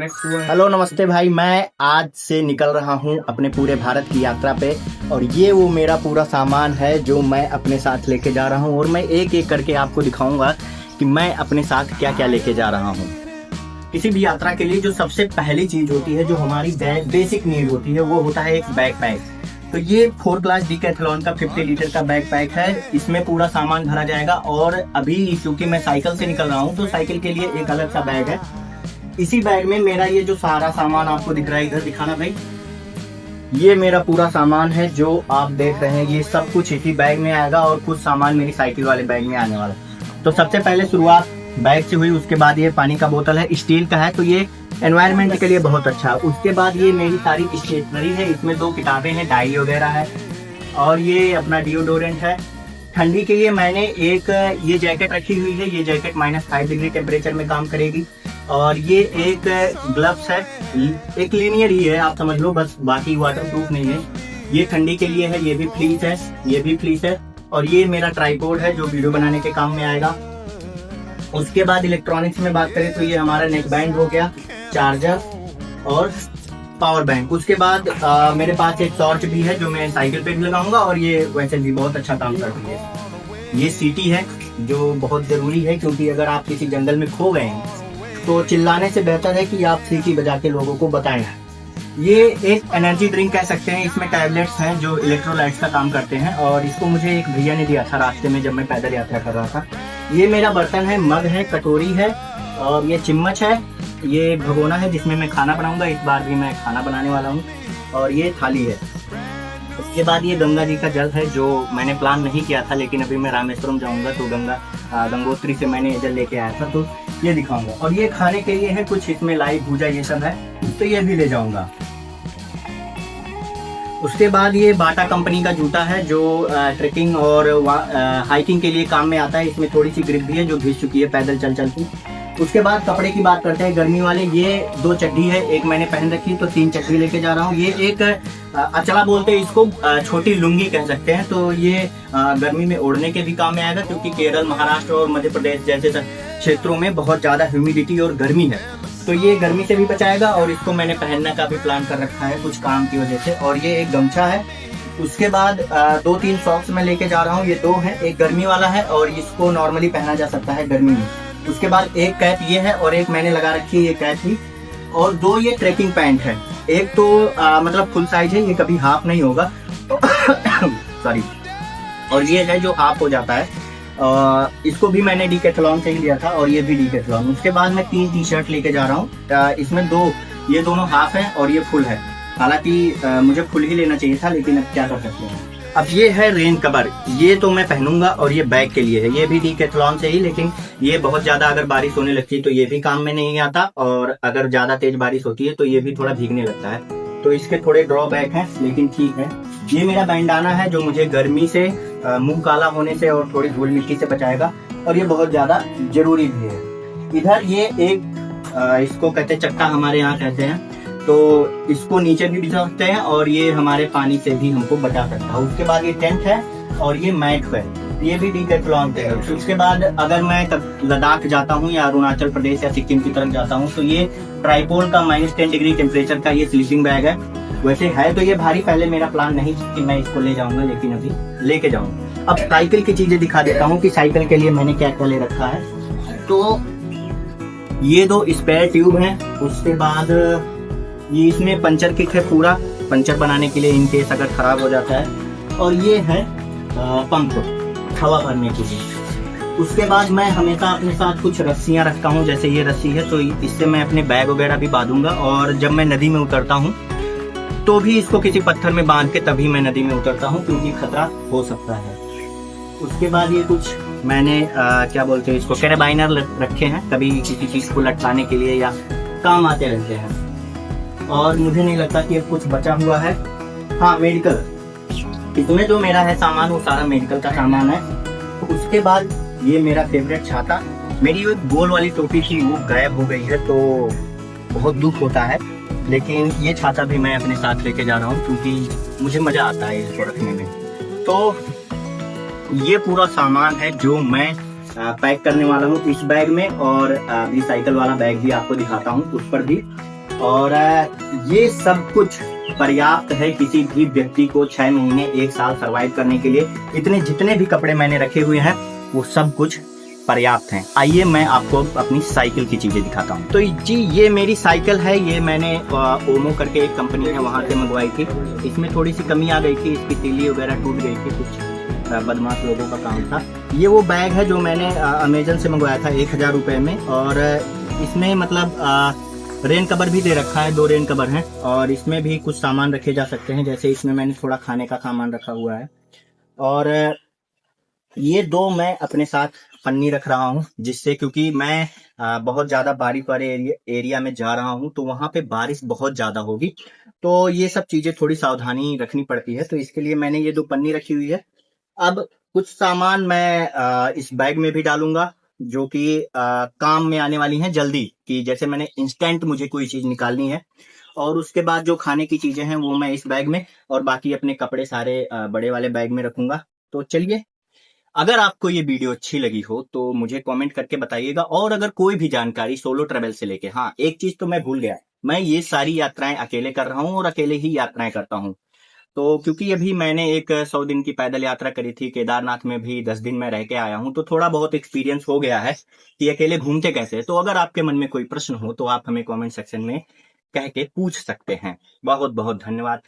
Hello नमस्ते भाई, मैं आज से निकल रहा हूँ अपने पूरे भारत की यात्रा पे। और ये वो मेरा पूरा सामान है जो मैं अपने साथ लेके जा रहा हूँ। और मैं एक एक करके आपको दिखाऊंगा कि मैं अपने साथ क्या क्या लेके जा रहा हूँ। किसी भी यात्रा के लिए जो सबसे पहली चीज होती है, जो हमारी बेसिक नीड होती है, वो होता है एक बैकपैक। तो ये 4 क्लास डीकैथलॉन का 50 लीटर का बैकपैक है। इसमें पूरा सामान भरा जाएगा। और अभी क्योंकि मैं साइकिल से निकल रहा हूँ तो साइकिल के लिए एक अलग सा बैग है। इसी बैग में मेरा ये जो सारा सामान आपको दिख रहा है, इधर दिखाना भाई, ये मेरा पूरा सामान है जो आप देख रहे हैं। ये सब कुछ इसी बैग में आएगा और कुछ सामान मेरी साइकिल वाले बैग में आने वाला है। तो सबसे पहले शुरुआत बैग से हुई। उसके बाद ये पानी का बोतल है, स्टील का है, तो ये एनवायरनमेंट के लिए बहुत अच्छा है। उसके बाद ये मेरी सारी स्टेशनरी है। इसमें 2 किताबें हैं, डायरी वगैरह है, और ये अपना डिओडोरेंट है। ठंडी के लिए मैंने एक ये जैकेट रखी हुई है। ये जैकेट -5 डिग्री टेम्परेचर में काम करेगी। और ये एक ग्लव्स है, एक लीनियर ही है, आप समझ लो, बस बाकी वाटरप्रूफ नहीं है। ये ठंडी के लिए है, ये भी फ्लीस है, ये भी फ्लीस है। और ये मेरा ट्राइपॉड है जो वीडियो बनाने के काम में आएगा। उसके बाद इलेक्ट्रॉनिक्स में बात करें तो ये हमारा नेक बैंड हो गया, चार्जर और पावर बैंक। उसके बाद मेरे पास एक टॉर्च भी है जो मैं साइकिल पे भी लगाऊंगा, और ये वैसे भी बहुत अच्छा काम करती है। ये सीटी है जो बहुत जरूरी है, क्योंकि अगर आप किसी जंगल में खो गए हैं तो चिल्लाने से बेहतर है कि आप सीटी बजा के लोगों को बताएं। ये एक एनर्जी ड्रिंक कह सकते हैं। इसमें टैबलेट्स हैं जो इलेक्ट्रोलाइट्स का काम करते हैं, और इसको मुझे एक भैया ने दिया था रास्ते में जब मैं पैदल यात्रा कर रहा था। ये मेरा बर्तन है, मग है, कटोरी है, और ये चम्मच है, ये भगोना है जिसमें मैं खाना बनाऊंगा। इस बार भी मैं खाना बनाने वाला हूँ। और ये थाली है। उसके बाद ये गंगा जी का जल है जो मैंने प्लान नहीं किया था, लेकिन अभी मैं रामेश्वरम जाऊंगा तो गंगोत्री से मैंने जल लेके आया था, तो ये दिखाऊंगा। और ये खाने के लिए है कुछ, इसमें लाई भूजा ये सब है, तो ये भी ले जाऊंगा। उसके बाद ये बाटा कंपनी का जूता है जो ट्रेकिंग और हाइकिंग के लिए काम में आता है। इसमें थोड़ी सी ग्रिप भी है जो घिस चुकी है पैदल चल चल के। उसके बाद कपड़े की बात करते हैं, गर्मी वाले। ये 2 चड्डी है, एक मैंने पहन रखी, तो 3 चड्डी लेके जा रहा हूँ। ये एक अचला बोलते हैं इसको, छोटी लुंगी कह सकते हैं। तो ये गर्मी में ओढ़ने के भी काम में आएगा, क्योंकि केरल, महाराष्ट्र और मध्य प्रदेश जैसे क्षेत्रों में बहुत ज्यादा ह्यूमिडिटी और गर्मी है, तो ये गर्मी से भी बचाएगा। और इसको मैंने पहनने का भी प्लान कर रखा है कुछ काम की वजह से। और ये एक गमछा है। उसके बाद 2-3 सॉक्स मैं लेके जा रहा हूँ। ये 2 है, एक गर्मी वाला है और इसको नॉर्मली पहना जा सकता है गर्मी में। उसके बाद एक कैप ये है, और एक मैंने लगा रखी है ये कैप ही। और 2 ये ट्रेकिंग पैंट है। एक तो मतलब फुल साइज है, ये कभी हाफ नहीं होगा सॉरी। और ये है जो हाफ हो जाता है। इसको भी मैंने डीकैथलॉन से ही लिया था, और ये भी डीकैथलॉन। उसके बाद मैं 3 टी-शर्ट लेके जा रहा हूँ। इसमें 2 ये दोनों हाफ है और ये फुल है। हालांकि मुझे फुल ही लेना चाहिए था, लेकिन अब क्या कर सकते हैं। अब ये है रेन कवर, ये तो मैं पहनूंगा, और ये बैग के लिए है। ये भी डीकैथलॉन से ही, लेकिन ये बहुत ज्यादा अगर बारिश होने लगती है तो ये भी काम में नहीं आता, और अगर ज्यादा तेज बारिश होती है तो ये भी थोड़ा भीगने लगता है। तो इसके थोड़े ड्रॉबैक हैं, लेकिन ठीक है। ये मेरा बैंडाना है जो मुझे गर्मी से, मुंह काला होने से और थोड़ी धूल मिट्टी से बचाएगा, और ये बहुत ज्यादा जरूरी भी है। इधर ये एक इसको कहते हैं चक्का, हमारे यहाँ कहते हैं, तो इसको नीचे भी बिछा सकते हैं, और ये हमारे पानी से भी हमको बचा सकता है। उसके बाद ये टेंट है, और ये मैट है, ये भी डीकैथलॉन से है। उसके बाद अगर मैं लद्दाख जाता हूँ या अरुणाचल प्रदेश या सिक्किम की तरफ जाता हूँ तो ये ट्राइपॉड का -10 डिग्री टेम्परेचर का ये स्लीपिंग बैग है। वैसे है तो ये भारी, पहले मेरा प्लान नहीं कि मैं इसको ले जाऊंगा, लेकिन अभी लेके जाऊंगा। अब साइकिल की चीजें दिखा देता हूँ कि साइकिल के लिए मैंने क्या क्या ले रखा है। तो ये 2 स्पेयर ट्यूब है। उसके बाद ये इसमें पंचर किट है, पूरा पंचर बनाने के लिए, इनकेस अगर खराब हो जाता है। और ये है पंप, हवा भरने के लिए। उसके बाद मैं हमेशा अपने साथ कुछ रस्सियां रखता हूँ, जैसे ये रस्सी है, तो इससे मैं अपने बैग वगैरह भी बांधूंगा। और जब मैं नदी में उतरता हूँ तो भी इसको किसी पत्थर में बांध के तभी मैं नदी में उतरता हूँ, क्योंकि खतरा हो सकता है। उसके बाद ये कुछ मैंने क्या बोलते हैं इसको, कैराबाइनर रखे हैं, कभी किसी चीज को लटकाने के लिए या काम आते रहते हैं। और मुझे नहीं लगता कि अब कुछ बचा हुआ है। हाँ, मेडिकल, इसमें जो मेरा है सामान वो सारा मेडिकल का सामान है। उसके बाद ये मेरा फेवरेट छाता, मेरी एक गोल वाली टोपी थी वो गायब हो गई है, तो बहुत दुख होता है, लेकिन ये छाता भी मैं अपने साथ लेके जा रहा हूँ, क्योंकि मुझे मजा आता है इसको रखने में। तो ये पूरा सामान है जो मैं पैक करने वाला हूँ इस बैग में। और अभी साइकिल वाला बैग भी आपको दिखाता हूँ, उस पर भी और ये सब कुछ पर्याप्त है किसी भी व्यक्ति को 6 महीने 1 साल सरवाइव करने के लिए। इतने जितने भी कपड़े मैंने रखे हुए हैं वो सब कुछ पर्याप्त हैं। आइए मैं आपको अपनी साइकिल की चीजें दिखाता हूँ। तो जी ये मेरी साइकिल है, ये मैंने ओमो करके एक कंपनी है वहां से मंगवाई थी। इसमें थोड़ी सी कमी आ गई थी, इसकी तीली वगैरह टूट गई थी, कुछ बदमाश लोगों का काम था। ये वो बैग है जो मैंने अमेजन से मंगवाया था 1000 रुपए में, और इसमें मतलब रेन कवर भी दे रखा है, 2 रेन कवर हैं, और इसमें भी कुछ सामान रखे जा सकते हैं। जैसे इसमें मैंने थोड़ा खाने का सामान रखा हुआ है, और ये 2 मैं अपने साथ पन्नी रख रहा हूँ, जिससे क्योंकि मैं बहुत ज्यादा बारिश वाले एरिया में जा रहा हूँ, तो वहां पे बारिश बहुत ज्यादा होगी, तो ये सब चीजें थोड़ी सावधानी रखनी पड़ती है। तो इसके लिए मैंने ये 2 पन्नी रखी हुई है। अब कुछ सामान मैं इस बैग में भी डालूंगा, जो कि काम में आने वाली हैं जल्दी, कि जैसे मैंने इंस्टेंट मुझे कोई चीज निकालनी है। और उसके बाद जो खाने की चीजें हैं वो मैं इस बैग में, और बाकी अपने कपड़े सारे बड़े वाले बैग में रखूंगा। तो चलिए, अगर आपको ये वीडियो अच्छी लगी हो तो मुझे कमेंट करके बताइएगा। और अगर कोई भी जानकारी सोलो ट्रेवल से लेके, हाँ एक चीज तो मैं भूल गया, मैं ये सारी यात्राएं अकेले कर रहा हूँ और अकेले ही यात्राएं करता हूँ। तो क्योंकि अभी मैंने एक 100 दिन की पैदल यात्रा करी थी, केदारनाथ में भी 10 दिन में रह के आया हूँ, तो थोड़ा बहुत एक्सपीरियंस हो गया है कि अकेले घूमते कैसे। तो अगर आपके मन में कोई प्रश्न हो तो आप हमें कमेंट सेक्शन में कह के पूछ सकते हैं। बहुत बहुत धन्यवाद।